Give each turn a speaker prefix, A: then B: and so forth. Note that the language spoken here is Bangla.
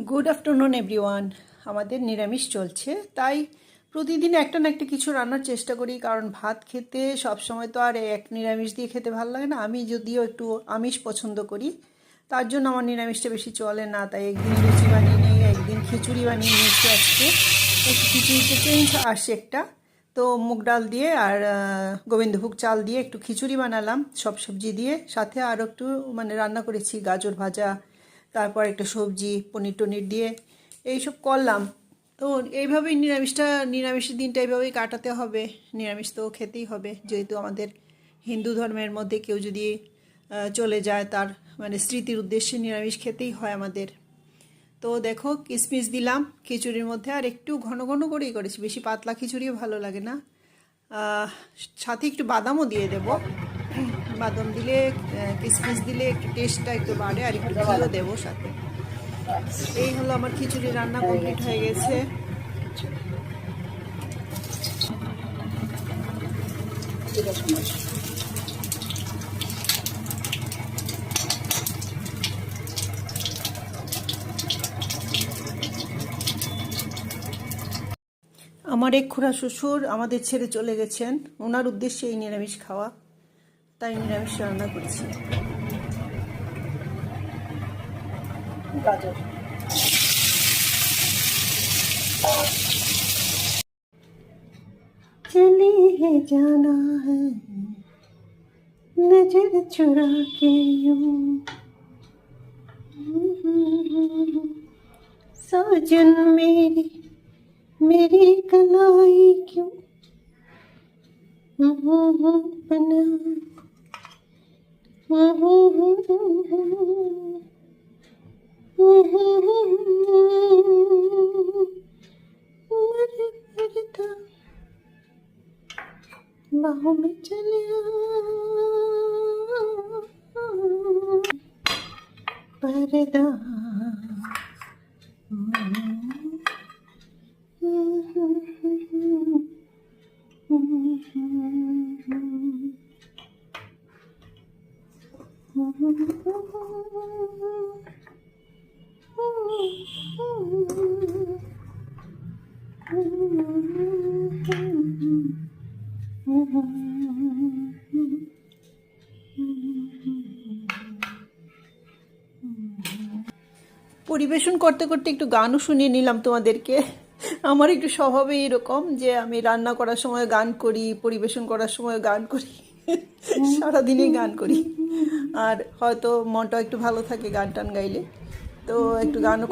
A: Good afternoon everyone. আমাদের নিরামিষ চলছে, তাই প্রতিদিন একটা না একটা কিছু রান্নার চেষ্টা করি, কারণ ভাত খেতে সব সময় তো আর এক নিরামিষ দিয়ে খেতে ভালো লাগে না। আমি যদিও একটু আমিষ পছন্দ করি, তার জন্য আমার নিরামিষটা বেশি চলে না। তাই একদিন লুচি বানিয়ে নিই, একদিন খিচুড়ি বানিয়ে নিয়েছি। আজকে একটু খিচুড়িতে চেঞ্জ আসে একটা, তো মুগ ডাল দিয়ে আর গোবিন্দভোগ চাল দিয়ে একটু খিচুড়ি বানালাম সব সবজি দিয়ে। সাথে আরও একটু রান্না করেছি গাজর ভাজা, তারপর একটা সবজি পনির টনির দিয়ে এইসব করলাম। তো এইভাবেই নিরামিষের দিনটা এইভাবেই কাটাতে হবে। নিরামিষ তো খেতেই হবে, যেহেতু আমাদের হিন্দু ধর্মের মধ্যে কেউ যদি চলে যায়, তার স্মৃতির উদ্দেশ্যে নিরামিষ খেতেই হয় আমাদের। তো দেখো, কিশমিশ দিলাম খিচুড়ির মধ্যে, আর একটু ঘন ঘন করেই করেছি, বেশি পাতলা খিচুড়িও ভালো লাগে না। সাথে একটু বাদামও দিয়ে দেব। বাদাম দিলে, কিশমিশ দিলে একটু টেস্টটা একটু বাড়ে, আর একটু ঘিও দেবো সাথে। এই হলো আমার খিচুড়ি রান্না কমপ্লিট হয়ে গেছে। আমার এক খুড়া শ্বশুর আমাদের ছেড়ে চলে গেছেন, ওনার উদ্দেশ্যে এই নিরামিষ খাওয়া, তাই নিরামিষ রান্না করেছি। গাজর चली है जाना है नजर चुरा के यूं, साजन मेरी मेरी कलाई क्यों बना, मरता बाहों में चले पर्दा। পরিবেশন করতে করতে একটু গানও শুনিয়ে নিলাম তোমাদেরকে। আমার একটু স্বভাবে এরকম যে আমি রান্না করার সময় গান করি, পরিবেশন করার সময় গান করি, সারাদিনই গান করি। আর হয়তো মনটা একটু ভালো থাকে গান টান গাইলে, তো একটু গানও